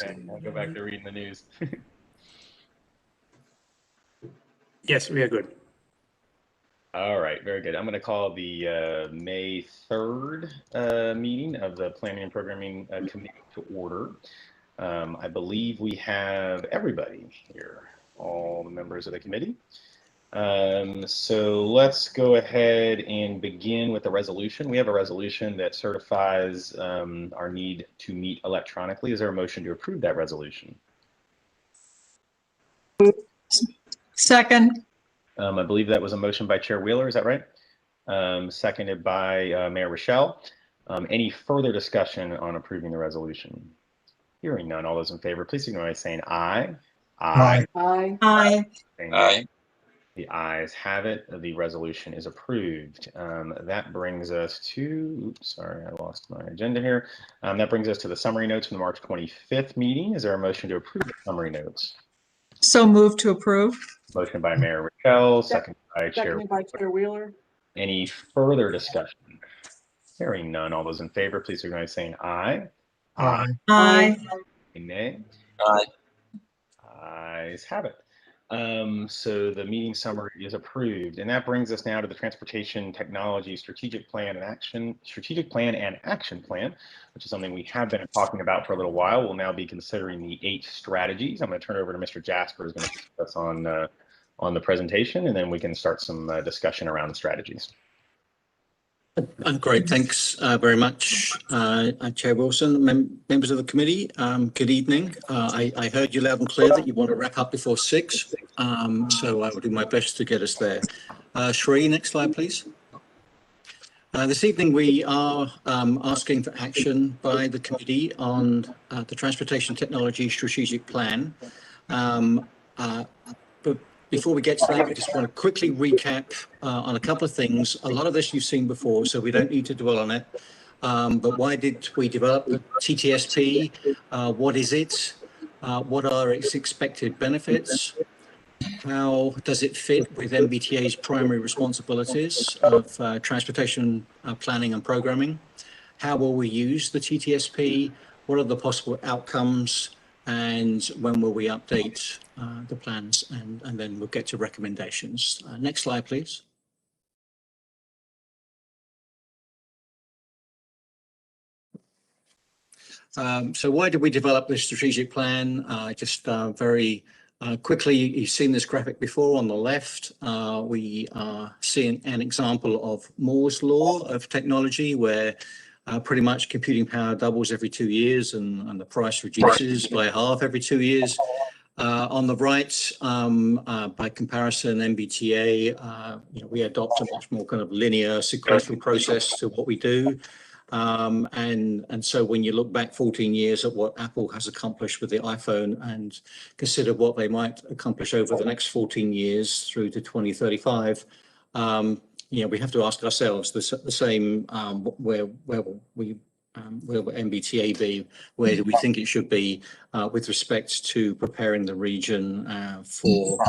Okay, I'll go back to reading the news. Yes, we are good. All right, very good. I'm going to call the May 3rd meeting of the Planning and Programming Committee to order. I believe we have everybody here, all the members of the committee. So let's go ahead and begin with the resolution. We have a resolution that certifies our need to meet electronically. Is there a motion to approve that resolution? Second. I believe that was a motion by Chair Wheeler. Is that right? Seconded by Mayor Rochelle. Any further discussion on approving the resolution? Hearing none. All those in favor, please signify by saying aye. Aye. Aye. Aye. Aye. The ayes have it. The resolution is approved. That brings us to, oops, sorry, I lost my agenda here. That brings us to the summary notes from the March 25th meeting. Is there a motion to approve the summary notes? So move to approve. Motion by Mayor Rochelle, seconded by Chair Wheeler. Any further discussion? Hearing none. All those in favor, please signify by saying aye. Aye. Aye. Nay. Aye. Ayes have it. So the meeting summary is approved, and that brings us now to the Transportation Technology Strategic Plan and Action Plan, which is something we have been talking about for a little while. We'll now be considering the 8 strategies. I'm going to turn it over to Mr. Jasper, who's going to put us on the presentation, and then we can start some discussion around the strategies. Great, thanks very much, Chair Wilson. Members of the committee, good evening. I heard you loud and clear that you want to wrap up before 6, so I will do my best to get us there. Sheree, next slide, please. This evening we are asking for action by the committee on the Transportation Technology Strategic Plan. But before we get to that, we just want to quickly recap on a couple of things. A lot of this you've seen before, so we don't need to dwell on it. But why did we develop the TTSP? What is it? What are its expected benefits? How does it fit with MBTA's primary responsibilities of transportation planning and programming? How will we use the TTSP? What are the possible outcomes? And when will we update the plans? And then we'll get to recommendations. Next slide, please. So why did we develop this strategic plan? Just very quickly, you've seen this graphic before on the left. We are seeing an example of Moore's law of technology, where pretty much computing power doubles every 2 years and the price reduces by half every 2 years. On the right, by comparison, MBTA, we adopt a much more kind of linear sequential process to what we do. And so when you look back 14 years at what Apple has accomplished with the iPhone and consider what they might accomplish over the next 14 years through to 2035, we have to ask ourselves the same, where will MBTA be? Where do we think it should be with respect to preparing the region for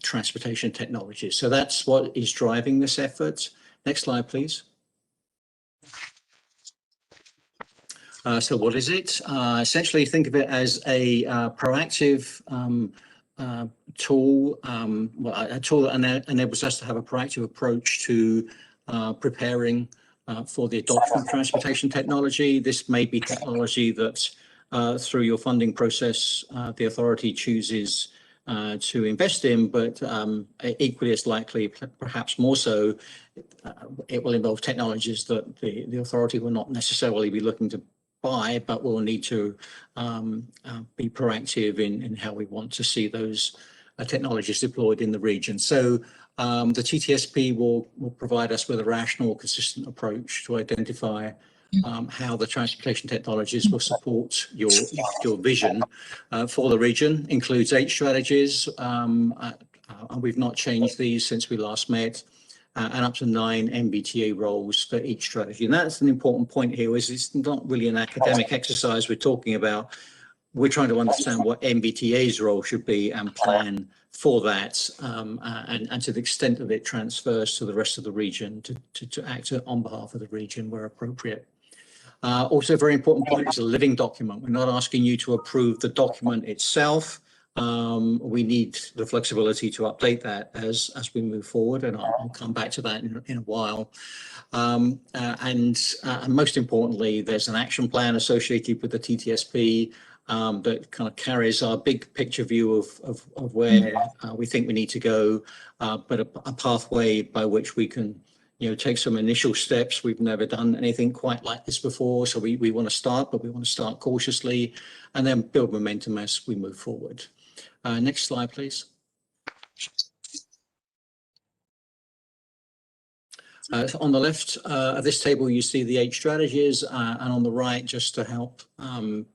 transportation technology? So that's what is driving this effort. Next slide, please. So what is it? Essentially, think of it as a proactive tool, a tool that enables us to have a proactive approach to preparing for the adoption of transportation technology. This may be technology that through your funding process, the authority chooses to invest in, but equally as likely, perhaps more so, it will involve technologies that the authority will not necessarily be looking to buy, but we'll need to be proactive in how we want to see those technologies deployed in the region. So the TTSP will provide us with a rational, consistent approach to identify how the transportation technologies will support your vision for the region. Includes 8 strategies, and we've not changed these since we last met. And up to 9 MBTA roles for each strategy. And that's an important point here, is it's not really an academic exercise we're talking about. We're trying to understand what MBTA's role should be and plan for that, and to the extent that it transfers to the rest of the region to act on behalf of the region where appropriate. Also, a very important point, it's a living document. We're not asking you to approve the document itself. We need the flexibility to update that as we move forward, and I'll come back to that in a while. And most importantly, there's an action plan associated with the TTSP that kind of carries our big picture view of where we think we need to go, but a pathway by which we can take some initial steps. We've never done anything quite like this before, so we want to start, but we want to start cautiously and then build momentum as we move forward. Next slide, please. So on the left of this table, you see the 8 strategies, and on the right, just to help kind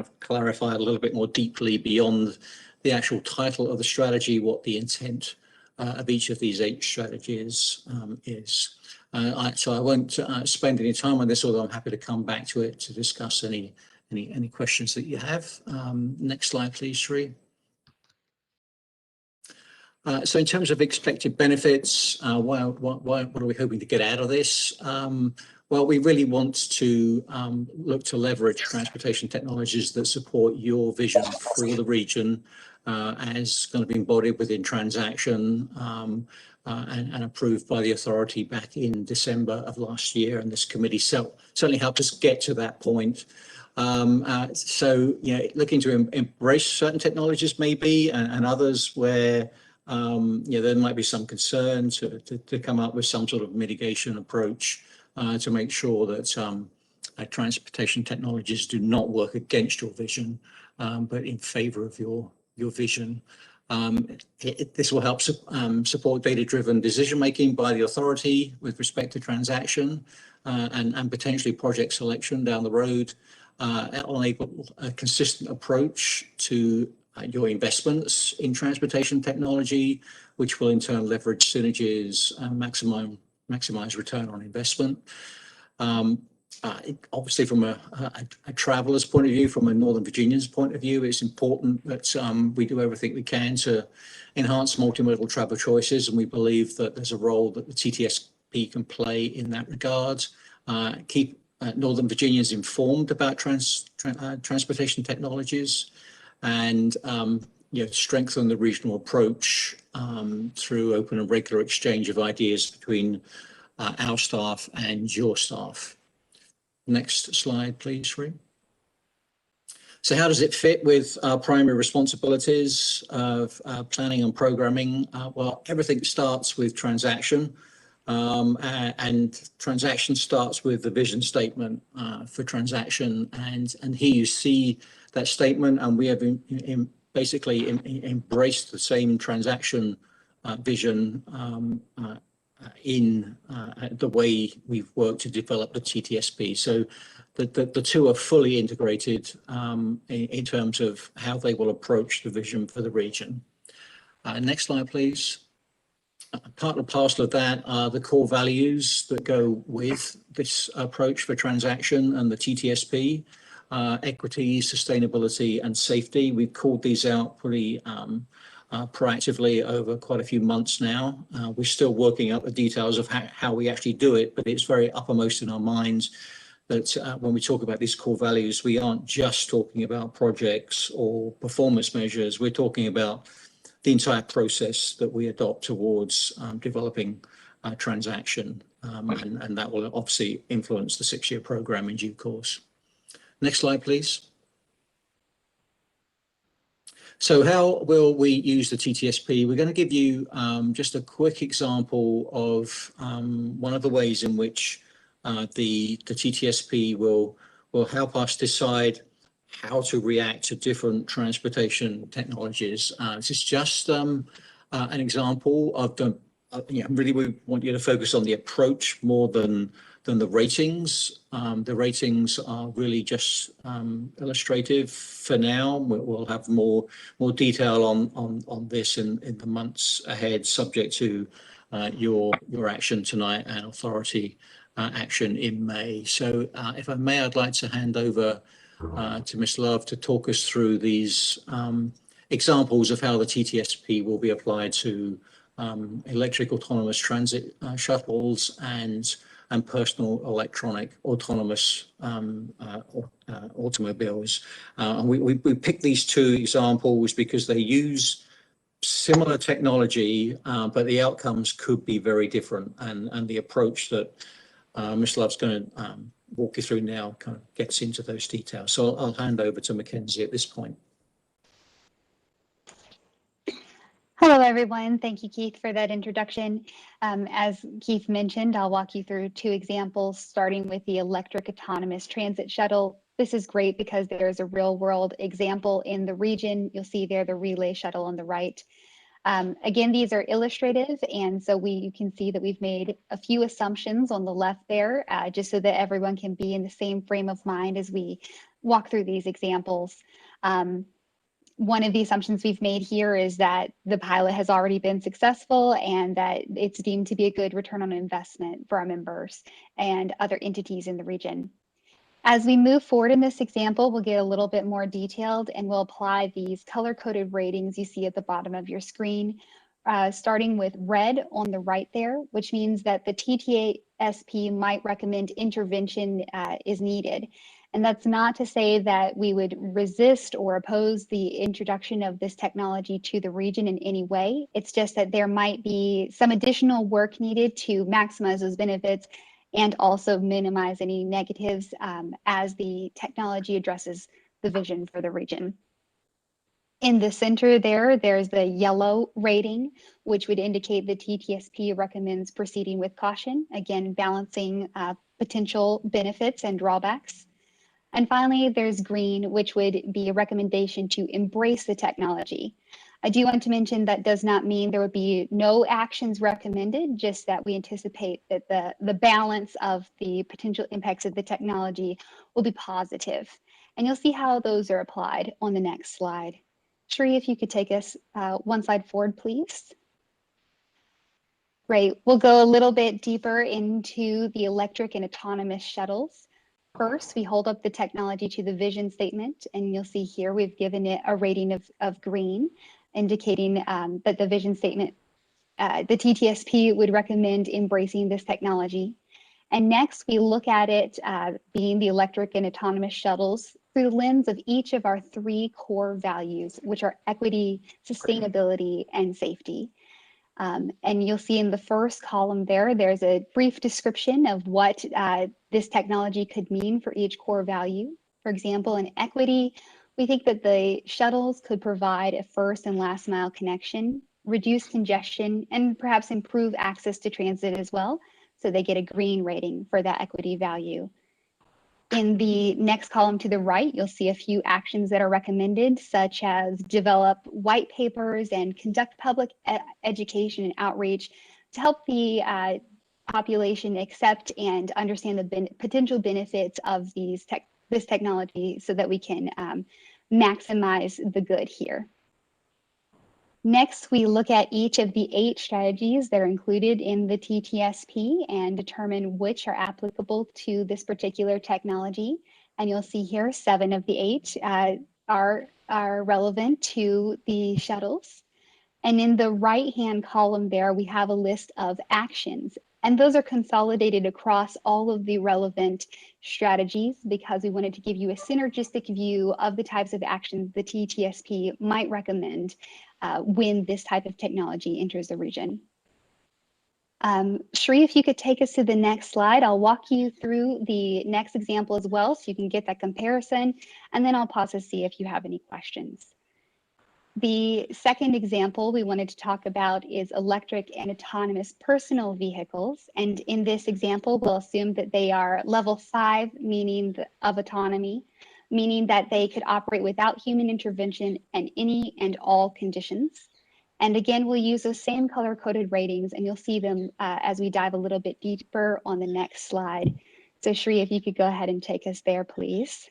of clarify a little bit more deeply beyond the actual title of the strategy, what the intent of each of these 8 strategies is. So I won't spend any time on this, although I'm happy to come back to it to discuss any questions that you have. Next slide, please, Sri. So in terms of expected benefits, what are we hoping to get out of this? Well, we really want to look to leverage transportation technologies that support your vision for the region as going to be embodied within transaction and approved by the authority back in December of last year. And this committee certainly helped us get to that point. So, looking to embrace certain technologies maybe and others where there might be some concern to come up with some sort of mitigation approach to make sure that transportation technologies do not work against your vision, but in favor of your vision. This will help support data-driven decision-making by the authority with respect to transaction and potentially project selection down the road. It will enable a consistent approach to your investments in transportation technology, which will in turn leverage synergies and maximize return on investment. Obviously, from a traveler's point of view, from a Northern Virginian's point of view, it's important that we do everything we can to enhance multimodal travel choices, and we believe that there's a role that the TTSP can play in that regard. Keep Northern Virginians informed about transportation technologies, and strengthen the regional approach through open and regular exchange of ideas between our staff and your staff. Next slide, please, Sri. So how does it fit with our primary responsibilities of planning and programming? Well, everything starts with transaction, and transaction starts with the vision statement for transaction. And here you see that statement, and we have basically embraced the same transaction vision in the way we've worked to develop the TTSP. So the two are fully integrated in terms of how they will approach the vision for the region. Next slide, please. Part and parcel of that are the core values that go with this approach for transaction and the TTSP. Equity, sustainability, and safety. We've called these out pretty proactively over quite a few months now. We're still working out the details of how we actually do it, but it's very uppermost in our minds that when we talk about these core values, we aren't just talking about projects or performance measures. We're talking about the entire process that we adopt towards developing a transaction, and that will obviously influence the 6-year program in due course. Next slide, please. So how will we use the TTSP? We're going to give you just a quick example of one of the ways in which the TTSP will help us decide how to react to different transportation technologies. This is just an example of the, really we want you to focus on the approach more than the ratings. The ratings are really just illustrative for now. We'll have more detail on this in the months ahead, subject to your action tonight and authority action in May. So if I may, I'd like to hand over to Ms. Love to talk us through these examples of how the TTSP will be applied to electric autonomous transit shuttles and and personal electronic autonomous automobiles. And we picked these two examples because they use similar technology, but the outcomes could be very different. And the approach that Ms. Love's going to walk you through now kind of gets into those details. So I'll hand over to Mackenzie at this point. Hello, everyone. Thank you, Keith, for that introduction. As Keith mentioned, I'll walk you through two examples, starting with the electric autonomous transit shuttle. This is great because there's a real world example in the region. You'll see there the relay shuttle on the right. Again, these are illustrative, and so you can see that we've made a few assumptions on the left there, just so that everyone can be in the same frame of mind as we walk through these examples. One of the assumptions we've made here is that the pilot has already been successful and that it's deemed to be a good return on investment for our members and other entities in the region. As we move forward in this example, we'll get a little bit more detailed and we'll apply these color-coded ratings you see at the bottom of your screen, starting with red on the right there, which means that the TTSP might recommend intervention is needed. And that's not to say that we would resist or oppose the introduction of this technology to the region in any way. It's just that there might be some additional work needed to maximize those benefits and also minimize any negatives as the technology addresses the vision for the region. In the center there's the yellow rating, which would indicate the TTSP recommends proceeding with caution, again, balancing potential benefits and drawbacks. And finally, there's green, which would be a recommendation to embrace the technology. I do want to mention that does not mean there would be no actions recommended, just that we anticipate that the balance of the potential impacts of the technology will be positive. And you'll see how those are applied on the next slide. Sri, if you could take us one slide forward, please. Great. We'll go a little bit deeper into the electric and autonomous shuttles. First, we hold up the technology to the vision statement, and you'll see here we've given it a rating of green, indicating that the vision statement, the TTSP would recommend embracing this technology. And next, we look at it being the electric and autonomous shuttles through the lens of each of our three core values, which are equity, sustainability, and safety. And you'll see in the first column there's a brief description of what this technology could mean for each core value. For example, in equity, we think that the shuttles could provide a first and last mile connection, reduce congestion, and perhaps improve access to transit as well. So they get a green rating for that equity value. In the next column to the right, you'll see a few actions that are recommended, such as develop white papers and conduct public education and outreach to help the population accept and understand the potential benefits of this technology so that we can maximize the good here. Next, we look at each of the 8 strategies that are included in the TTSP and determine which are applicable to this particular technology. And you'll see here 7 of the 8 are relevant to the shuttles. And in the right-hand column there, we have a list of actions. And those are consolidated across all of the relevant strategies because we wanted to give you a synergistic view of the types of actions the TTSP might recommend when this type of technology enters the region. Sri, if you could take us to the next slide, I'll walk you through the next example as well so you can get that comparison, and then I'll pause to see if you have any questions. The second example we wanted to talk about is electric and autonomous personal vehicles. And in this example, we'll assume that they are level 5, meaning of autonomy, meaning that they could operate without human intervention in any and all conditions. And again, we'll use those same color-coded ratings, and you'll see them as we dive a little bit deeper on the next slide. So Sri, if you could go ahead and take us there, please.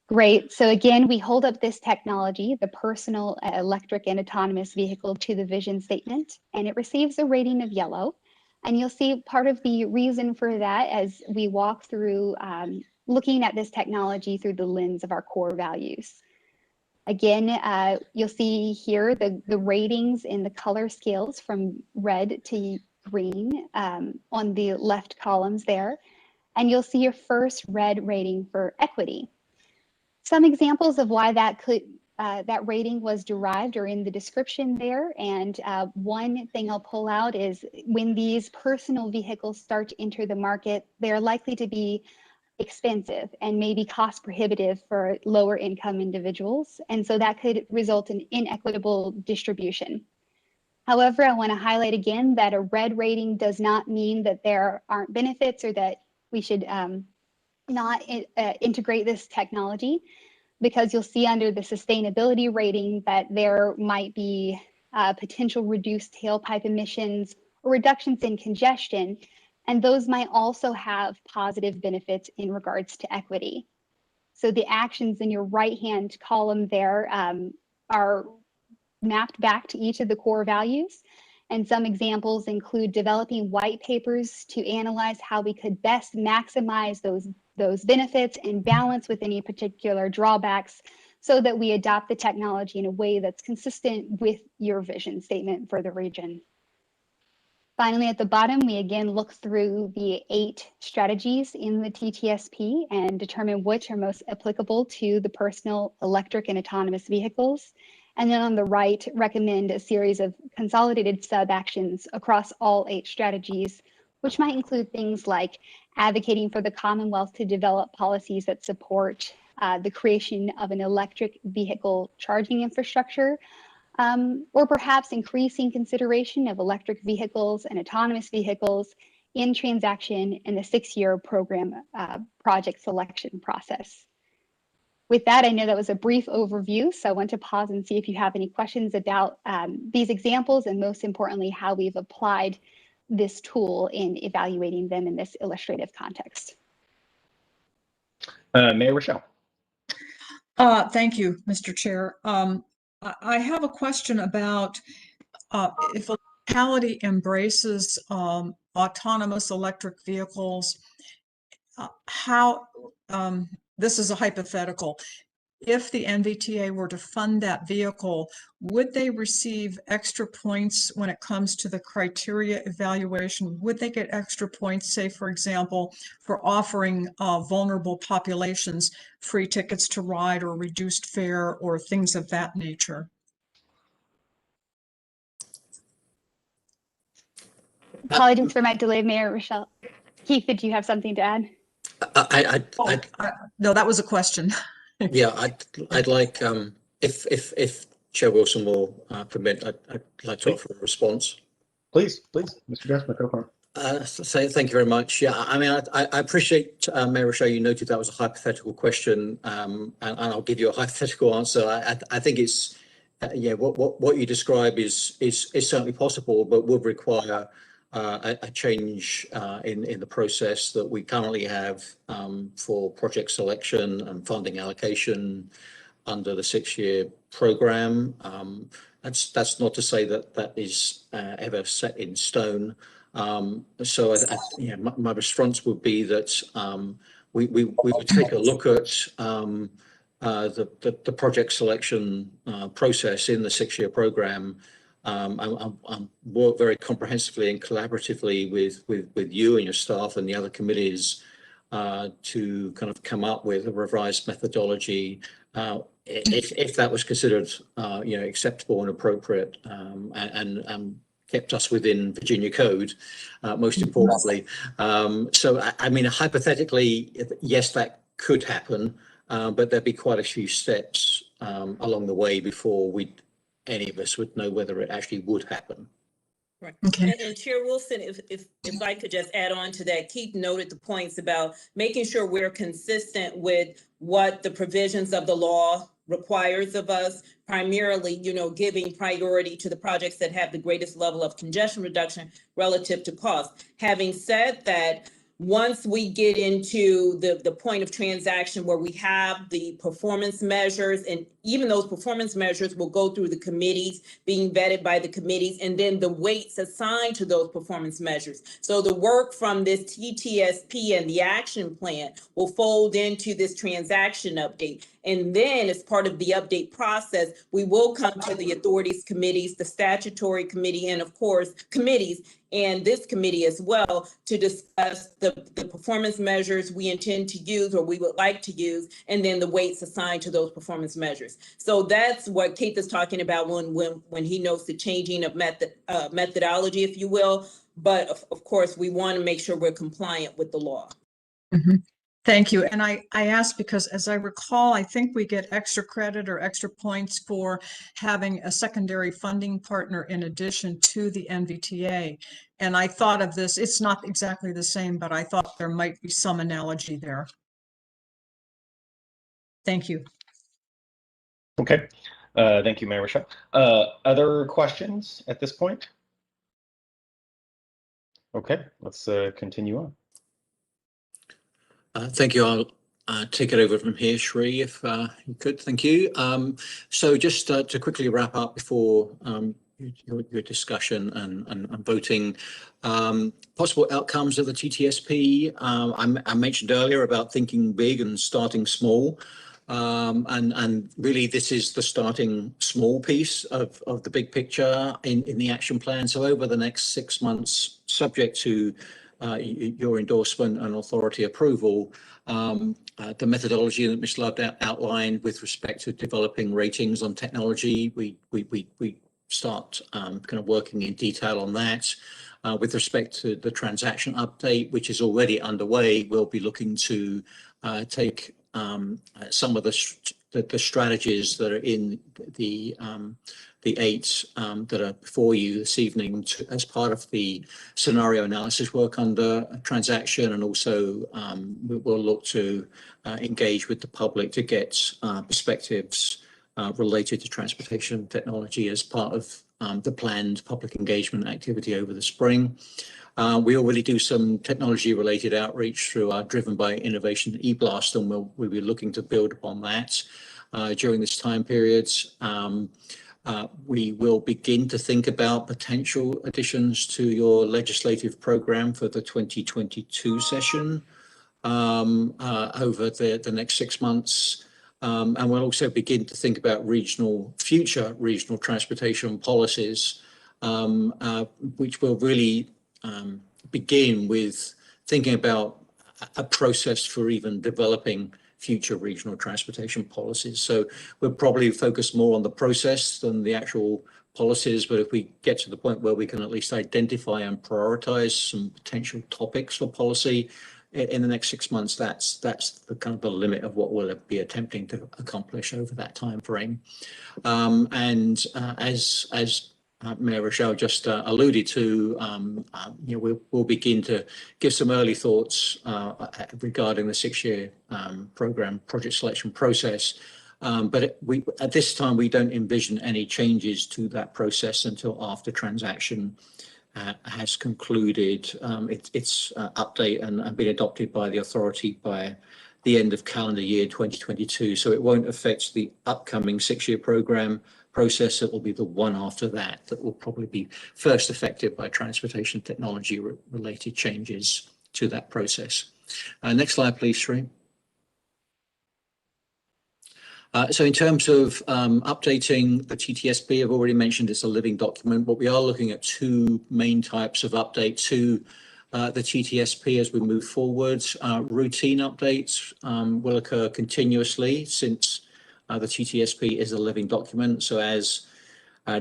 Great. So again, we hold up this technology, the personal electric and autonomous vehicle, to the vision statement, and it receives a rating of yellow. And you'll see part of the reason for that as we walk through looking at this technology through the lens of our core values. Again, you'll see here the ratings in the color scales from red to green on the left columns there, and you'll see your first red rating for equity. Some examples of why that rating was derived are in the description there. And one thing I'll pull out is when these personal vehicles start to enter the market, they're likely to be expensive and maybe cost prohibitive for lower income individuals. And so that could result in inequitable distribution. However, I want to highlight again that a red rating does not mean that there aren't benefits or that we should not integrate this technology, because you'll see under the sustainability rating that there might be potential reduced tailpipe emissions or reductions in congestion, and those might also have positive benefits in regards to equity. So the actions in your right-hand column there are mapped back to each of the core values. And some examples include developing white papers to analyze how we could best maximize those benefits and balance with any particular drawbacks so that we adopt the technology in a way that's consistent with your vision statement for the region. Finally, at the bottom, we again look through the 8 strategies in the TTSP and determine which are most applicable to the personal, electric, and autonomous vehicles. And then on the right, recommend a series of consolidated sub-actions across all 8 strategies, which might include things like advocating for the Commonwealth to develop policies that support the creation of an electric vehicle charging infrastructure, or perhaps increasing consideration of electric vehicles and autonomous vehicles in transaction in the 6-year program project selection process. With that, I know that was a brief overview, so I want to pause and see if you have any questions about these examples and most importantly, how we've applied this tool in evaluating them in this illustrative context. Mayor Rochelle. Thank you, Mr. Chair. I have a question about if a locality embraces autonomous electric vehicles, how, this is a hypothetical, if the NVTA were to fund that vehicle, would they receive extra points when it comes to the criteria evaluation? Would they get extra points, say, for example, for offering vulnerable populations free tickets to ride or reduced fare or things of that nature? Apologies for my delay, Mayor Rochelle. Keith, did you have something to add? No, that was a question. Yeah, I'd like, if Chair Wilson will permit, I'd like to offer a response. Please, Mr. Jasper, go for it. So thank you very much. Yeah, I mean, I appreciate, Mayor Rochelle, you noted that was a hypothetical question, and I'll give you a hypothetical answer. I think it's, yeah, what you describe is certainly possible, but would require a change in the process that we currently have for project selection and funding allocation under the 6-year program. That's not to say that is ever set in stone. So yeah, my response would be that we would take a look at the project selection process in the 6-year program, and work very comprehensively and collaboratively with you and your staff and the other committees to kind of come up with a revised methodology if that was considered acceptable and appropriate, and kept us within Virginia code, most importantly. So I mean, hypothetically, yes, that could happen, but there'd be quite a few steps along the way before any of us would know whether it actually would happen. Right. Okay. And Chair Wilson, if I could just add on to that, Keith noted the points about making sure we're consistent with what the provisions of the law requires of us, primarily, giving priority to the projects that have the greatest level of congestion reduction relative to cost. Having said that, once we get into the point of transaction where we have the performance measures, and even those performance measures will go through the committees, being vetted by the committees, and then the weights assigned to those performance measures. So the work from this TTSP and the action plan will fold into this transaction update. And then as part of the update process, we will come to the authorities committees, the statutory committee, and of course, committees and this committee as well to discuss the performance measures we intend to use or we would like to use, and then the weights assigned to those performance measures. So that's what Keith is talking about when he notes the changing of methodology, if you will. But of course, we want to make sure we're compliant with the law. Mm-hmm. Thank you. And I asked because, as I recall, I think we get extra credit or extra points for having a secondary funding partner in addition to the NVTA. And I thought of this, it's not exactly the same, but I thought there might be some analogy there. Thank you. Okay. Thank you, Mayor Rochelle. Other questions at this point? Okay, let's continue on. Thank you. I'll take it over from here, Sri, if you could. Thank you. So just to quickly wrap up before your discussion and voting, possible outcomes of the TTSP. I mentioned earlier about thinking big and starting small. And really, this is the starting small piece of the big picture in the action plan. So over the next 6 months, subject to your endorsement and authority approval, the methodology that Ms. Love outlined with respect to developing ratings on technology, we start kind of working in detail on that. With respect to the transaction update, which is already underway, we'll be looking to take some of the strategies that are in the 8 that are before you this evening as part of the scenario analysis work under a transaction, and also we'll look to engage with the public to get perspectives related to transportation technology as part of the planned public engagement activity over the spring. We already do some technology-related outreach through our Driven by Innovation e-blast, and we'll be looking to build upon that during this time period. We will begin to think about potential additions to your legislative program for the 2022 session over the next 6 months. And we'll also begin to think about future regional transportation policies, which will really begin with thinking about a process for even developing future regional transportation policies. So we'll probably focus more on the process than the actual policies, but if we get to the point where we can at least identify and prioritize some potential topics for policy in the next 6 months, that's the kind of the limit of what we'll be attempting to accomplish over that time frame. And as Mayor Rochelle just alluded to, we'll begin to give some early thoughts regarding the 6-year program project selection process. But at this time, we don't envision any changes to that process until after transaction has concluded its update and been adopted by the authority by the end of calendar year 2022. So it won't affect the upcoming 6-year program process. It will be the one after that will probably be first affected by transportation technology related changes to that process. Next slide, please, Sri. So in terms of updating the TTSP, I've already mentioned it's a living document, but we are looking at 2 main types of update to the TTSP as we move forward. Routine updates will occur continuously since the TTSP is a living document. So as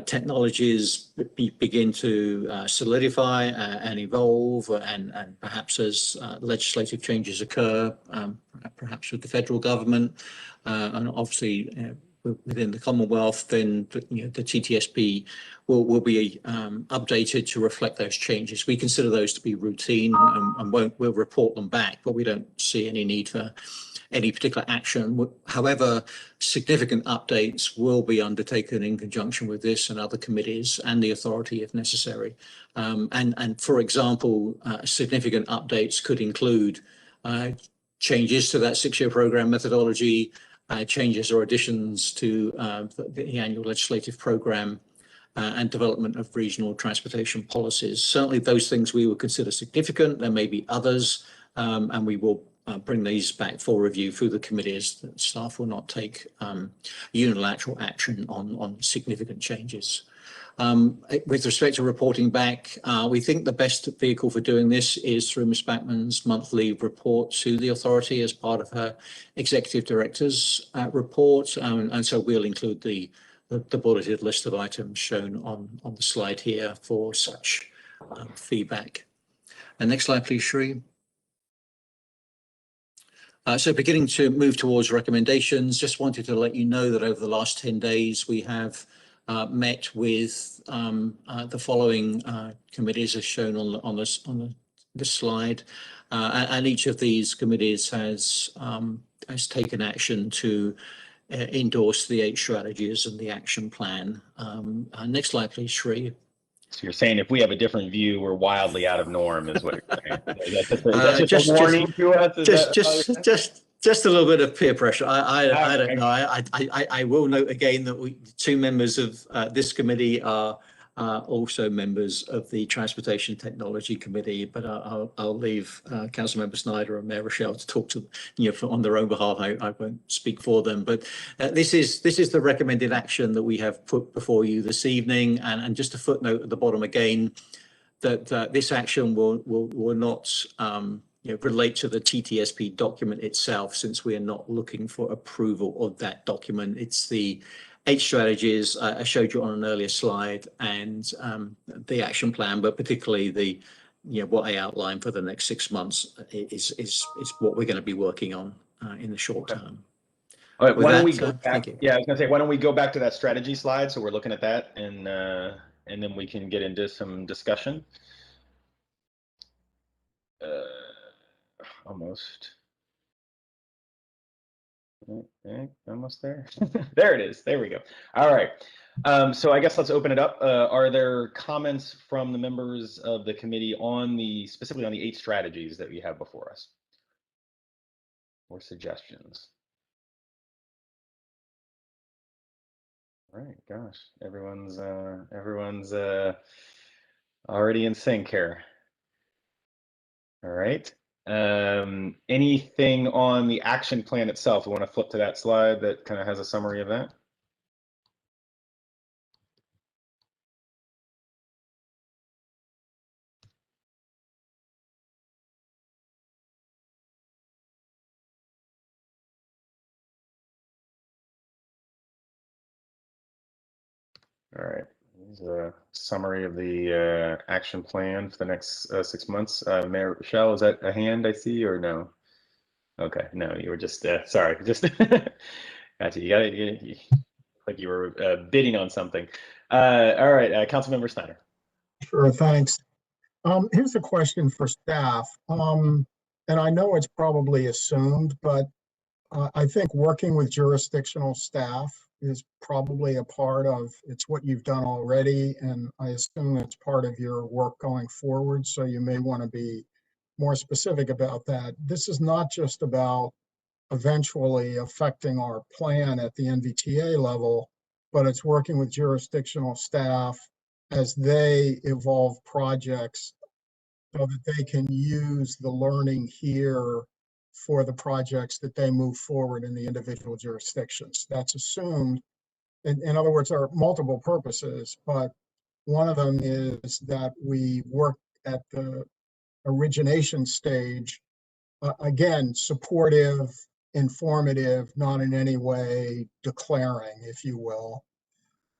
technologies begin to solidify and evolve, and perhaps as legislative changes occur, perhaps with the federal government, and obviously within the Commonwealth, then the TTSP will be updated to reflect those changes. We consider those to be routine, and we'll report them back, but we don't see any need for any particular action. However, significant updates will be undertaken in conjunction with this and other committees and the authority if necessary. And for example, significant updates could include changes to that 6-year program methodology, changes or additions to the annual legislative program, and development of regional transportation policies. Certainly those things we would consider significant. There may be others, and we will bring these back for review through the committees. That staff will not take unilateral action on significant changes. With respect to reporting back, we think the best vehicle for doing this is through Ms. Backman's monthly report to the authority as part of her executive director's report. And so we'll include the bulleted list of items shown on the slide here for such feedback. And next slide, please, Sri. So beginning to move towards recommendations, just wanted to let you know that over the last 10 days, we have met with the following committees as shown on this slide. And each of these committees has taken action to endorse the 8 strategies and the action plan. Next slide, please, Sri. So you're saying if we have a different view, we're wildly out of norm, is what you're saying. That's just a warning to us. Just a little bit of peer pressure. I don't know. I will note again that 2 members of this committee are also members of the Transportation Technology Committee, but I'll leave Councilmember Snyder and Mayor Rochelle to talk to on their own behalf. I won't speak for them, but this is the recommended action that we have put before you this evening, and just a footnote at the bottom again that this action will not relate to the TTSP document itself, since we are not looking for approval of that document. It's the 8 strategies I showed you on an earlier slide, and the action plan, but particularly what I outlined for the next 6 months is what we're going to be working on in the short term. All right, why don't we go thank back? you. Yeah, I was going to say, why don't we go back to that strategy slide? So we're looking at that, and then we can get into some discussion. Almost. Okay, almost there. There it is. There we go. All right. So I guess let's open it up. Are there comments from the members of the committee on specifically on the 8 strategies that we have before us, or suggestions? All right. Gosh, everyone's already in sync here. All right. Anything on the action plan itself? We want to flip to that slide that kind of has a summary of that. All right. Here's a summary of the action plan for the next 6 months. Mayor Rochelle, is that a hand I see, or no? Okay, no, you were just sorry. Just gotcha. You got it. Like you were bidding on something. All right, Councilmember Snyder. Sure, thanks. Here's a question for staff. And I know it's probably assumed, but I think working with jurisdictional staff is probably a part of, it's what you've done already, and I assume it's part of your work going forward, so you may want to be more specific about that. This is not just about eventually affecting our plan at the NVTA level, but it's working with jurisdictional staff as they evolve projects so that they can use the learning here for the projects that they move forward in the individual jurisdictions. That's assumed. In other words, there are multiple purposes, but one of them is that we work at the origination stage, again, supportive, informative, not in any way declaring, if you will.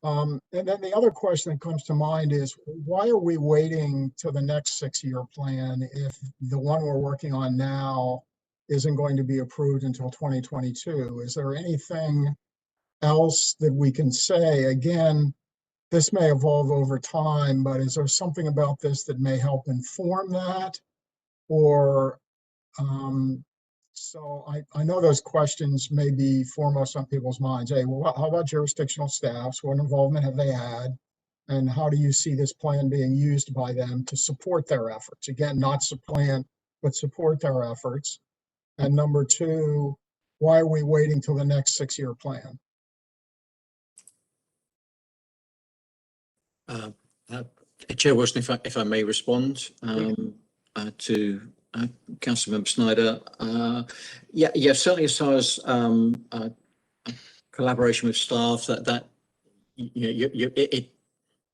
And then the other question that comes to mind is, why are we waiting till the next 6-year plan if the one we're working on now isn't going to be approved until 2022? Is there anything else that we can say? Again, this may evolve over time, but is there something about this that may help inform that? Or so I know those questions may be foremost on people's minds. Hey, well, how about jurisdictional staffs? What involvement have they had? And how do you see this plan being used by them to support their efforts? Again, not supplant, but support their efforts. And number 2, why are we waiting till the next 6-year plan? Chair Wilson, if I may respond to Councilmember Snyder. Yeah, certainly as far as collaboration with staff,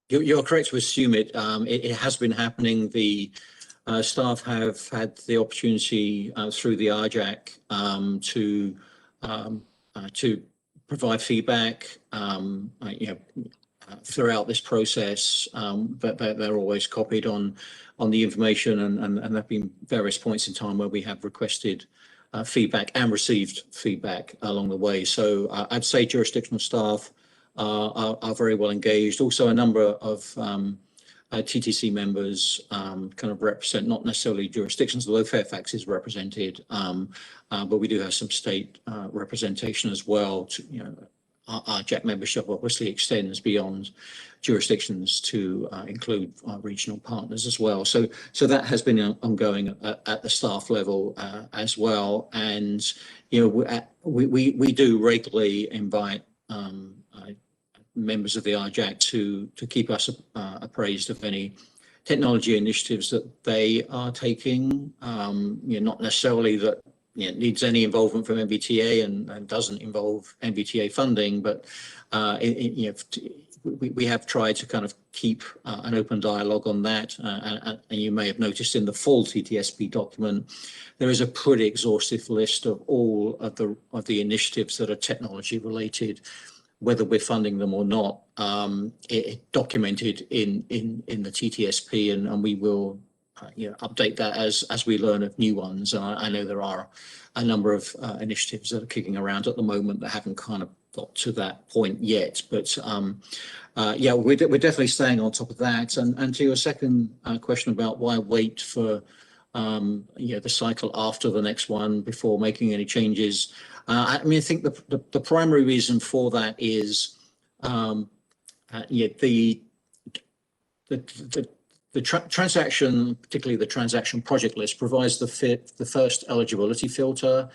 you're correct to assume it has been happening. The staff have had the opportunity through the RJAC to provide feedback, throughout this process, but they're always copied on the information, and there have been various points in time where we have requested feedback and received feedback along the way. So I'd say jurisdictional staff are very well engaged. Also, a number of TTC members kind of represent not necessarily jurisdictions, although Fairfax is represented, but we do have some state representation as well. Our JAC membership obviously extends beyond jurisdictions to include our regional partners as well. So that has been ongoing at the staff level as well. And we do regularly invite members of the RJAC to keep us appraised of any technology initiatives that they are taking. Not necessarily that needs any involvement from MBTA and doesn't involve MBTA funding, but we have tried to kind of keep an open dialogue on that. And you may have noticed in the full TTSP document, there is a pretty exhaustive list of all of the initiatives that are technology related, whether we're funding them or not. It documented in the TTSP, and we will update that as we learn of new ones. I know there are a number of initiatives that are kicking around at the moment that haven't kind of got to that point yet. But yeah, we're definitely staying on top of that. And to your second question about why wait for the cycle after the next one before making any changes, I mean, I think the primary reason for that is the transaction, particularly the transaction project list, provides the first eligibility filter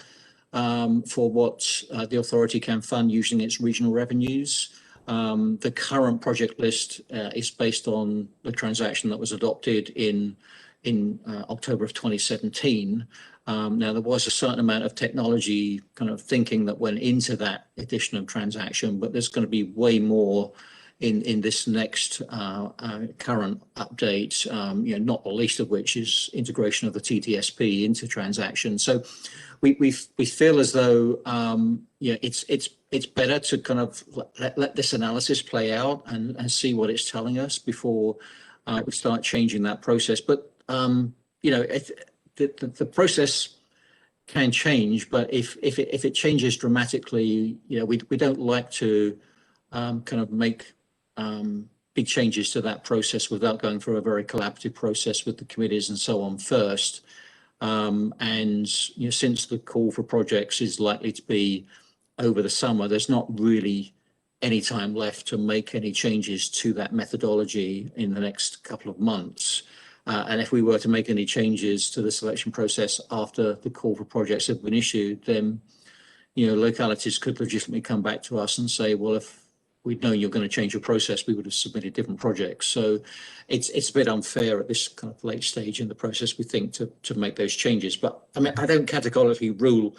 for what the authority can fund using its regional revenues. The current project list is based on the transaction that was adopted in October of 2017. Now, there was a certain amount of technology kind of thinking that went into that additional transaction, but there's going to be way more in this next current update, not the least of which is integration of the TTSP into transactions. So we feel as though it's better to kind of let this analysis play out and see what it's telling us before we start changing that process. But the process can change, but if it changes dramatically, we don't like to kind of make big changes to that process without going through a very collaborative process with the committees and so on first. And since the call for projects is likely to be over the summer, there's not really any time left to make any changes to that methodology in the next couple of months. And if we were to make any changes to the selection process after the call for projects have been issued, then localities could legitimately come back to us and say, well, if we'd known you're going to change your process, we would have submitted different projects. So it's a bit unfair at this kind of late stage in the process, we think, to make those changes. But I mean, I don't categorically rule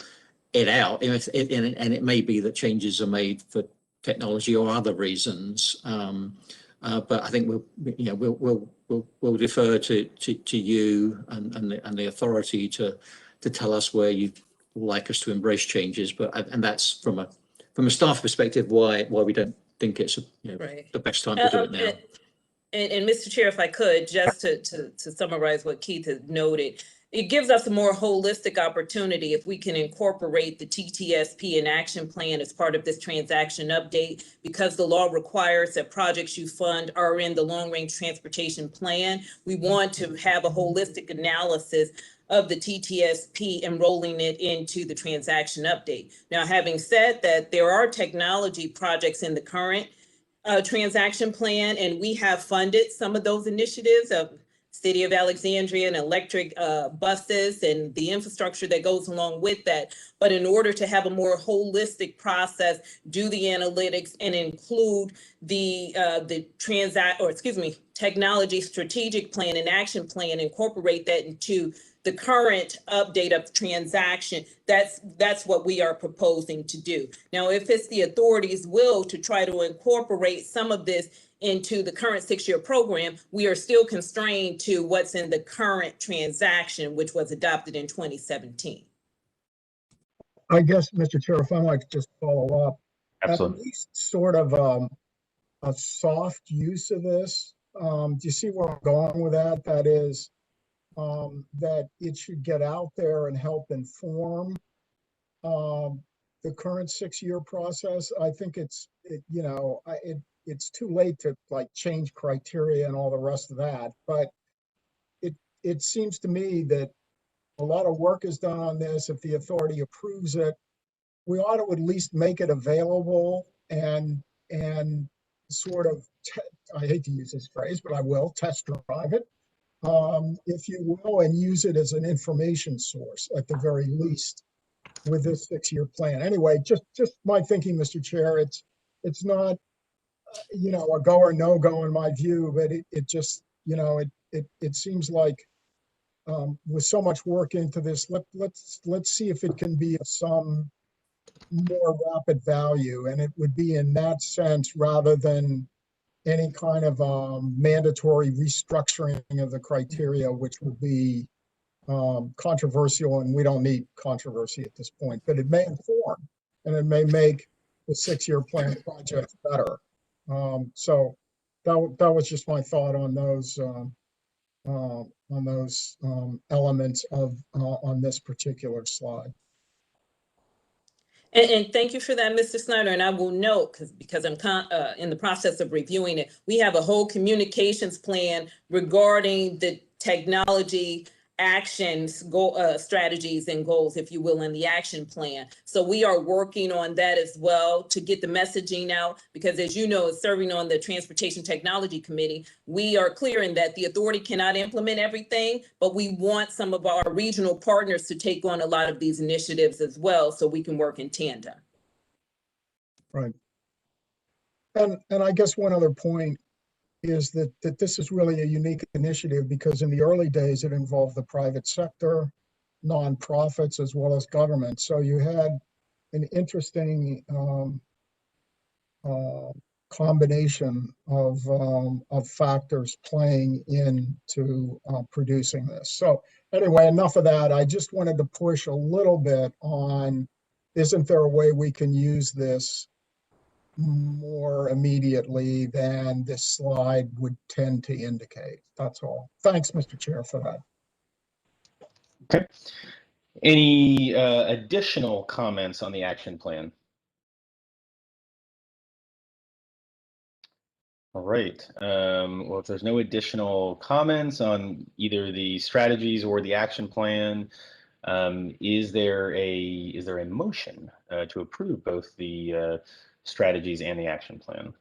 it out, and it may be that changes are made for technology or other reasons. But I think we'll defer to you and the authority to tell us where you'd like us to embrace changes. And that's from a staff perspective why we don't think it's Right. the best time to do it now. And Mr. Chair, if I could, just to summarize what Keith has noted, it gives us a more holistic opportunity if we can incorporate the TTSP and action plan as part of this transaction update, because the law requires that projects you fund are in the long range transportation plan. We want to have a holistic analysis of the TTSP and rolling it into the transaction update. Now, having said that, there are technology projects in the current transaction plan, and we have funded some of those initiatives of City of Alexandria and electric buses and the infrastructure that goes along with that. But in order to have a more holistic process, do the analytics and include the technology strategic plan and action plan, incorporate that into the current update of the transaction, that's what we are proposing to do. Now, if it's the authority's will to try to incorporate some of this into the current 6-year program, we are still constrained to what's in the current transaction, which was adopted in 2017. I guess, Mr. Chair, if I might just follow up, Absolutely. at least sort of a soft use of this. Do you see where I'm going with that? That is, that it should get out there and help inform the current 6-year process. I think it's too late to like change criteria and all the rest of that. But it seems to me that a lot of work is done on this. If the authority approves it, we ought to at least make it available and sort of, I hate to use this phrase, but I will, test drive it, if you will, and use it as an information source at the very least with this 6-year plan. Anyway, just my thinking, Mr. Chair, it's not, a go or no go in my view, but it just, it seems like with so much work into this, let's see if it can be of some more rapid value, and it would be in that sense rather than any kind of mandatory restructuring of the criteria, which would be controversial, and we don't need controversy at this point, but it may inform and it may make the 6-year plan project better. So that was just my thought on those elements of on this particular slide. And thank you for that, Mr. Snyder. And I will note, because I'm in the process of reviewing it, we have a whole communications plan regarding the technology actions, strategies and goals, if you will, in the action plan. So we are working on that as well to get the messaging out, because as you know, serving on the Transportation Technology Committee, we are clear in that the authority cannot implement everything, but we want some of our regional partners to take on a lot of these initiatives as well, so we can work in tandem. Right. And I guess one other point is that this is really a unique initiative because in the early days, it involved the private sector, nonprofits, as well as government. So you had an interesting combination of factors playing into producing this. So anyway, enough of that. I just wanted to push a little bit on, isn't there a way we can use this more immediately than this slide would tend to indicate? That's all. Thanks, Mr. Chair, for that. Okay. Any additional comments on the action plan? All right. Well, if there's no additional comments on either the strategies or the action plan, is there a motion to approve both the strategies and the action plan?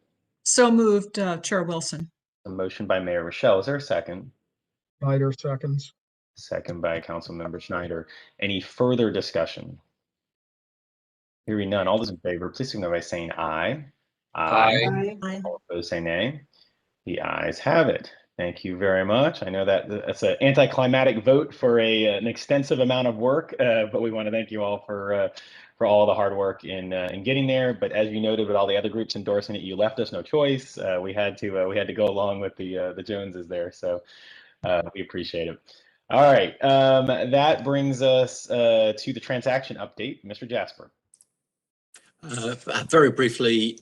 So moved, Chair Wilson. A motion by Mayor Rochelle. Is there a second? Snyder seconds. Second by Councilmember Schneider. Any further discussion? Hearing none. All those in favor, please signal by saying aye. Aye. All opposed, say nay. The ayes have it. Thank you very much. I know that that's an anticlimactic vote for an extensive amount of work, but we want to thank you all for all the hard work in getting there. But as you noted, with all the other groups endorsing it, you left us no choice. We had to go along with the Joneses there. So we appreciate it. All right, that brings us to the transaction update. Mr. Jasper. Very briefly,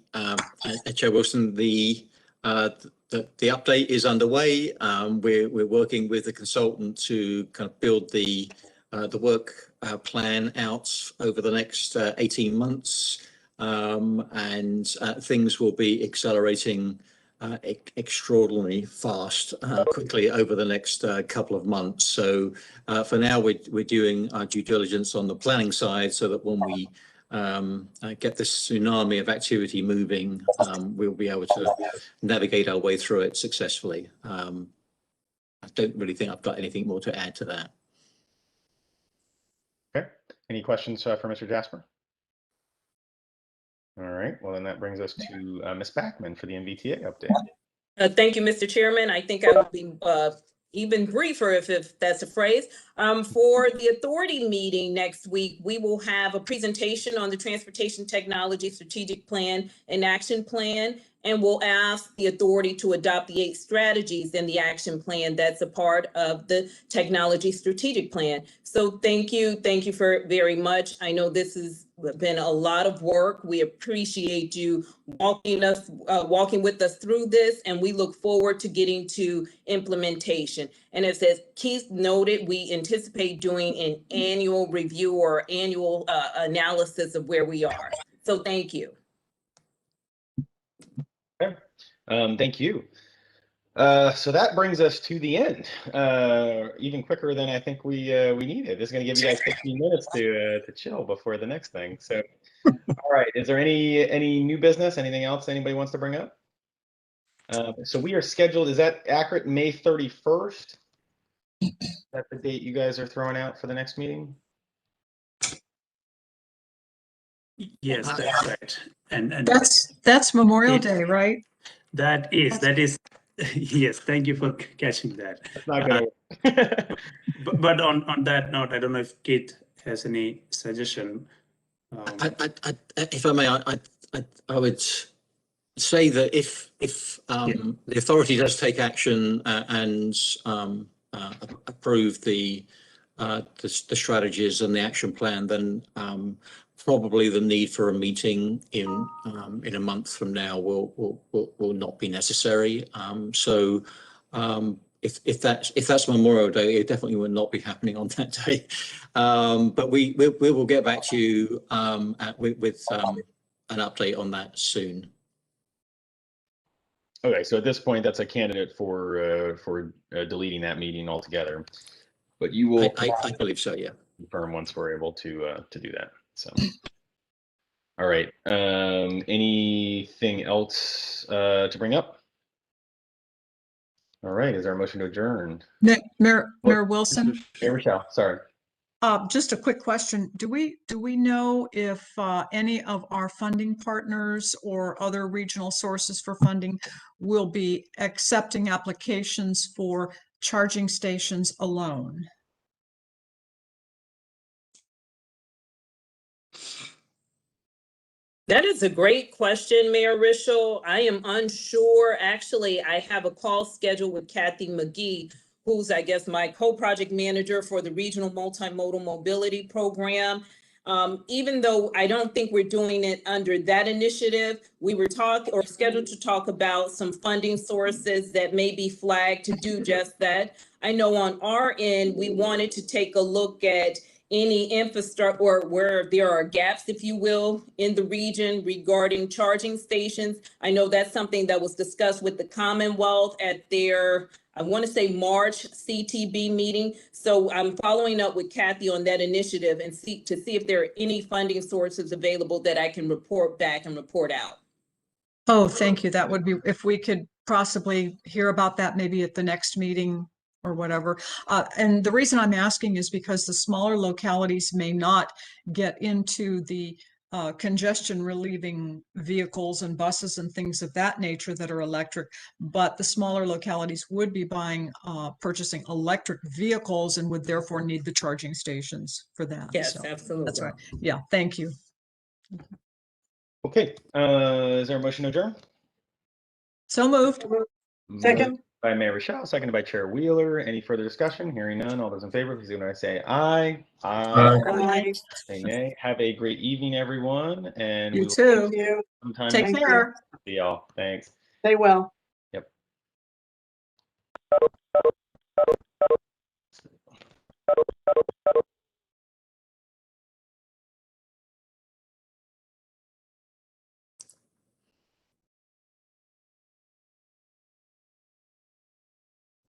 Chair Wilson, the update is underway. We're working with the consultant to kind of build the work plan out over the next 18 months, and things will be accelerating extraordinarily fast, quickly over the next couple of months. So for now, we're doing our due diligence on the planning side, so that when we get this tsunami of activity moving, we'll be able to navigate our way through it successfully. I don't really think I've got anything more to add to that. Okay. Any questions for Mr. Jasper? All right. Well, then that brings us to Ms. Backman for the MVTA update. Thank you, Mr. Chairman. I think I will be even briefer, if that's a phrase. For the authority meeting next week, we will have a presentation on the Transportation Technology Strategic Plan and Action Plan, and we'll ask the authority to adopt the 8 strategies in the action plan that's a part of the Technology Strategic Plan. So thank you for very much. I know this has been a lot of work. We appreciate you walking with us through this, and we look forward to getting to implementation. And as Keith noted, we anticipate doing an annual review or annual analysis of where we are. So thank you. Okay. Thank you. So that brings us to the end, even quicker than I think we needed. This is going to give you guys 15 minutes to chill before the next thing. So, all right, is there any new business, anything else anybody wants to bring up? So we are scheduled, is that accurate, May 31st? Is that the date you guys are throwing out for the next meeting? Yes, that's right. And That's Memorial It- Day, right? that is, yes, thank you for catching that. It's not going to work. But on that note, I don't know if Kate has any suggestion. If I may, I would say that if the authority does take action and approve the strategies and the action plan, then probably the need for a meeting in a month from now will not be necessary. So if that's Memorial Day, it definitely will not be happening on that day. But we will get back to you with an update on that soon. Okay, so at this point, that's a candidate for deleting that meeting altogether. But you will I believe so, yeah. confirm once we're able to do that. So, all right. Anything else to bring up? All right. Is there a motion to adjourn? Mayor Wilson, Hey, Rochelle, sorry. just a quick question. Do we know if any of our funding partners or other regional sources for funding will be accepting applications for charging stations alone? That is a great question, Mayor Rischel. I am unsure. Actually, I have a call scheduled with Kathy McGee, who's, I guess, my co-project manager for the Regional Multimodal Mobility Program. Even though I don't think we're doing it under that initiative, we were scheduled to talk about some funding sources that may be flagged to do just that. I know on our end, we wanted to take a look at any infrastructure or where there are gaps, if you will, in the region regarding charging stations. I know that's something that was discussed with the Commonwealth at their, I want to say, March CTB meeting. So I'm following up with Kathy on that initiative and see if there are any funding sources available that I can report back and report out. Oh, thank you. That would be, if we could possibly hear about that maybe at the next meeting or whatever. And the reason I'm asking is because the smaller localities may not get into the congestion relieving vehicles and buses and things of that nature that are electric, but the smaller localities would be purchasing electric vehicles and would therefore need the charging stations for that. Yes, So absolutely. that's right. Yeah, thank you. Okay. Is there a motion to adjourn? So moved. Second. By Mayor Rochelle, seconded by Chair Wheeler. Any further discussion? Hearing none. All those in favor, please say aye. Aye. Say nay. Have a great evening, everyone. And You we will too. sometime Take care. see y'all. Thanks. Stay well. Yep.